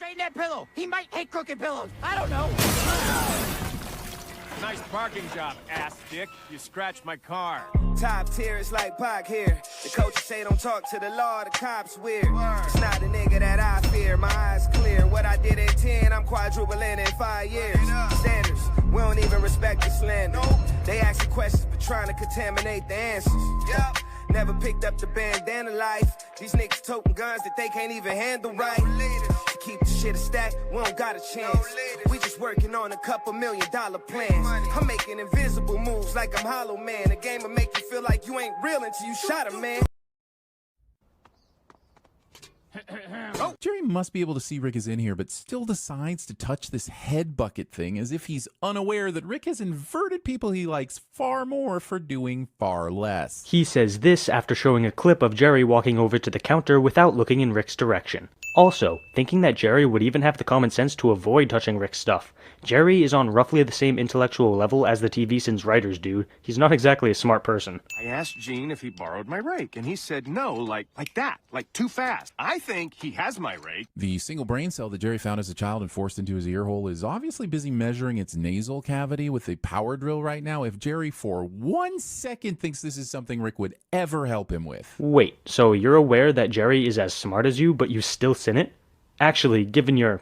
Straighten that pillow. He might hate crooked pillows. I don't know. Nice parking job, ass dick. You scratched my car. Top tier is like Pac here. The coaches say don't talk to the law, the cops weird. It's not the nigga that I fear, my eyes clear. What I did at 10, I'm quadrupling in 5 years. Standards, we don't even respect the slander. They ask you questions but trying to contaminate the answers. Yup. Never picked up the bandana life. These niggas toting guns that they can't even handle right. To keep the shit a stack, we don't got a chance. We just working on a couple $1 million plans. I'm making invisible moves like I'm Hollow Man. A game will make you feel like you ain't real until you shot a man. Jerry must be able to see Rick is in here, but still decides to touch this head bucket thing as if he's unaware that Rick has inverted people he likes far more for doing far less. He says this after showing a clip of Jerry walking over to the counter without looking in Rick's direction. Also, thinking that Jerry would even have the common sense to avoid touching Rick's stuff. Jerry is on roughly the same intellectual level as the TVSins writers, dude. He's not exactly a smart person. I asked Gene if he borrowed my rake, and he said no, like that, like too fast. I think he has my rake. The single brain cell that Jerry found as a child and forced into his ear hole is obviously busy measuring its nasal cavity with a power drill right now. If Jerry for 1 second thinks this is something Rick would ever help him with. Wait, so you're aware that Jerry is as smart as you, but you still sin it? Actually, given your,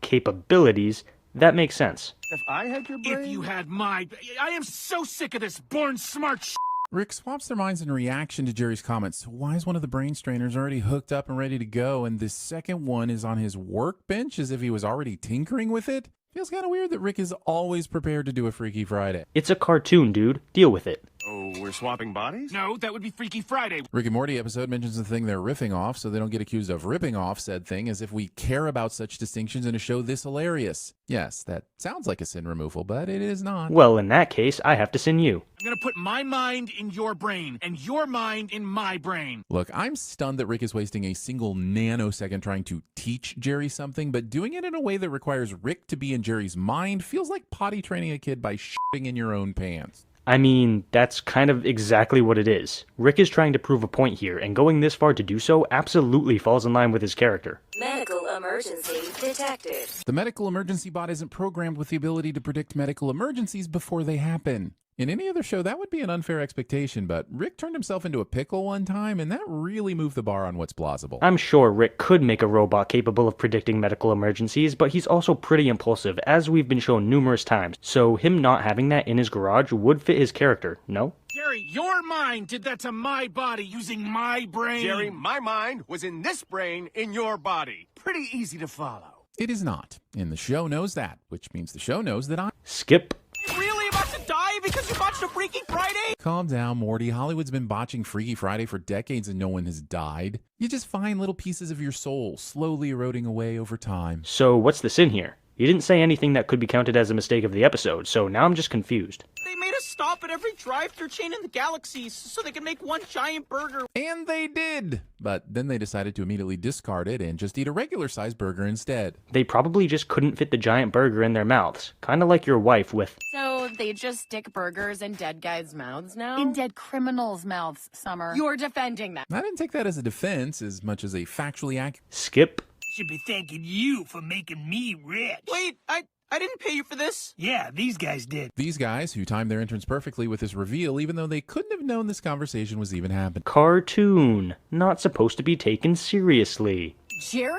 capabilities, that makes sense. If I had your brain... If you had my... I am so sick of this born smart sh**. Rick swaps their minds in reaction to Jerry's comments. So why is one of the brain strainers already hooked up and ready to go, and this second one is on his workbench as if he was already tinkering with it? Feels kind of weird that Rick is always prepared to do a Freaky Friday. It's a cartoon, dude. Deal with it. Oh, we're swapping bodies? No, that would be Freaky Friday. Rick and Morty episode mentions the thing they're riffing off so they don't get accused of ripping off said thing, as if we care about such distinctions in a show this hilarious. Yes, that sounds like a sin removal, but it is not. Well, in that case, I have to sin you. I'm gonna put my mind in your brain, and your mind in my brain. Look, I'm stunned that Rick is wasting a single nanosecond trying to teach Jerry something, but doing it in a way that requires Rick to be in Jerry's mind feels like potty training a kid by shitting in your own pants. I mean, that's kind of exactly what it is. Rick is trying to prove a point here, and going this far to do so absolutely falls in line with his character. Medical emergency detected. The medical emergency bot isn't programmed with the ability to predict medical emergencies before they happen. In any other show, that would be an unfair expectation, but Rick turned himself into a pickle one time, and that really moved the bar on what's plausible. I'm sure Rick could make a robot capable of predicting medical emergencies, but he's also pretty impulsive, as we've been shown numerous times, so him not having that in his garage would fit his character, no? Jerry, your mind did that to my body using my brain. Jerry, my mind was in this brain in your body. Pretty easy to follow. It is not, and the show knows that, which means the show knows that I... Skip. Really about to die because you watched a Freaky Friday? Calm down, Morty. Hollywood's been botching Freaky Friday for decades and no one has died. You just find little pieces of your soul slowly eroding away over time. So what's the sin here? You didn't say anything that could be counted as a mistake of the episode, so now I'm just confused. They made us stop at every drive-thru chain in the galaxy so they could make one giant burger. And they did! But then they decided to immediately discard it and just eat a regular-sized burger instead. They probably just couldn't fit the giant burger in their mouths. Kinda like your wife with... So they just stick burgers in dead guys' mouths now? In dead criminals' mouths, Summer. You're defending them. I didn't take that as a defense as much as a factually accurate... Skip. Should be thanking you for making me rich. Wait, I didn't pay you for this. Yeah, these guys did. These guys, who timed their entrance perfectly with this reveal, even though they couldn't have known this conversation was even happening. Cartoon. Not supposed to be taken seriously. Jerry?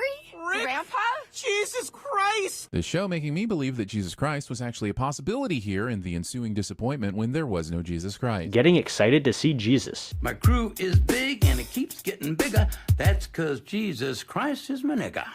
Rick? Grandpa? Jesus Christ! The show making me believe that Jesus Christ was actually a possibility here in the ensuing disappointment when there was no Jesus Christ. Getting excited to see Jesus. My crew is big and it keeps getting bigger. That's 'cause Jesus Christ is my nigga.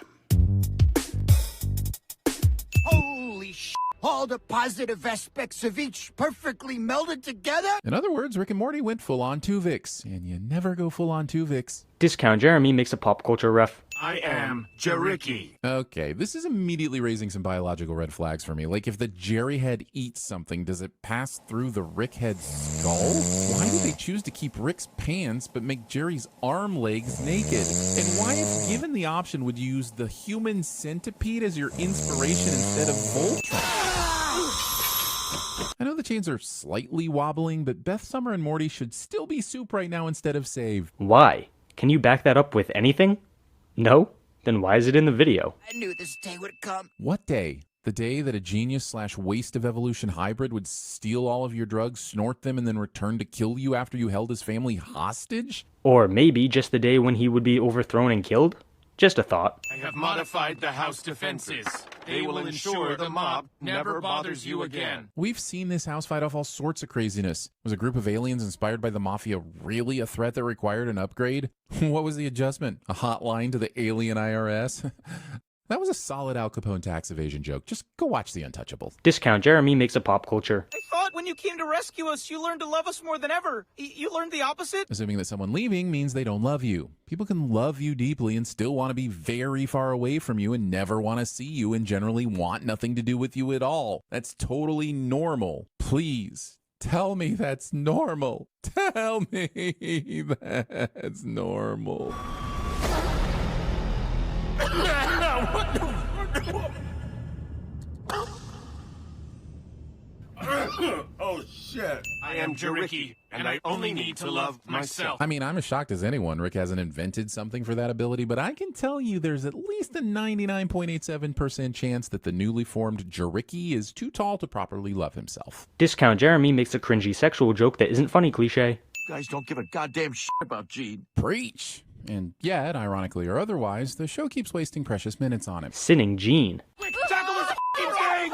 Holy sh**. All the positive aspects of each perfectly melded together? In other words, Rick and Morty went full-on Tuvix, and you never go full-on Tuvix. Discount Jeremy makes a pop culture ref. I am Jerricky. Okay, this is immediately raising some biological red flags for me. Like, if the Jerry head eats something, does it pass through the Rick head's skull? Why did they choose to keep Rick's pants but make Jerry's arm legs naked? And why, if given the option, would you use the human centipede as your inspiration instead of Voltron? I know the chains are slightly wobbling, but Beth, Summer, and Morty should still be soup right now instead of saved. Why? Can you back that up with anything? No? Then why is it in the video? I knew this day would come. What day? The day that a genius/waste of evolution hybrid would steal all of your drugs, snort them, and then return to kill you after you held his family hostage? Or maybe just the day when he would be overthrown and killed? Just a thought. I have modified the house defenses. They will ensure the mob never bothers you again. We've seen this house fight off all sorts of craziness. Was a group of aliens inspired by the Mafia really a threat that required an upgrade? What was the adjustment? A hotline to the alien IRS? That was a solid Al Capone tax evasion joke. Just go watch The Untouchables. Discount Jeremy makes a pop culture. I thought when you came to rescue us, you learned to love us more than ever. You learned the opposite? Assuming that someone leaving means they don't love you. People can love you deeply and still want to be very far away from you and never want to see you and generally want nothing to do with you at all. That's totally normal. Please, tell me that's normal. Tell me that's normal. Oh, shit. I am Jerrick, and I only need to love myself. I mean, I'm as shocked as anyone Rick hasn't invented something for that ability, but I can tell you there's at least a 99.87% chance that the newly formed Jerrick is too tall to properly love himself. Discount Jeremy makes a cringy sexual joke that isn't funny cliche. You guys don't give a goddamn shit about Gene. Preach! And yet, ironically or otherwise, the show keeps wasting precious minutes on him. Sinning Gene. Tackle this thing!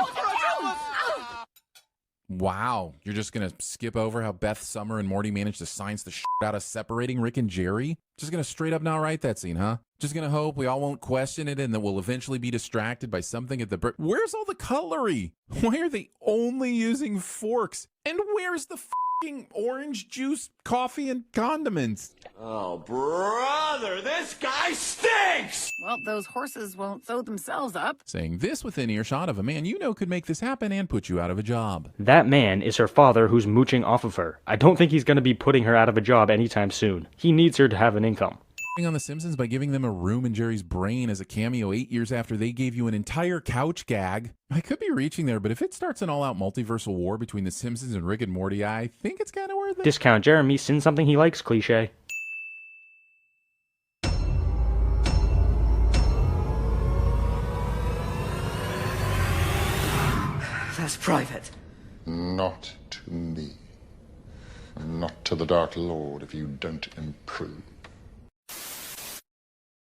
Wow, you're just gonna skip over how Beth, Summer, and Morty managed to science the shit out of separating Rick and Jerry? Just gonna straight up not write that scene, huh? Just gonna hope we all won't question it and that we'll eventually be distracted by something at the Where's all the cutlery? Why are they only using forks? And where's the f***ing orange juice, coffee, and condiments? Oh, brother, this guy stinks! Well, those horses won't sew themselves up. Saying this within earshot of a man you know could make this happen and put you out of a job. That man is her father who's mooching off of her. I don't think he's going to be putting her out of a job anytime soon. He needs her to have an income. On The Simpsons by giving them a room in Jerry's brain as a cameo 8 years after they gave you an entire couch gag. I could be reaching there, but if it starts an all-out multiversal war between The Simpsons and Rick and Morty, I think it's kind of worth it. Discount Jeremy, sin something he likes cliche. That's private. Not to me. Not to the Dark Lord if you don't improve.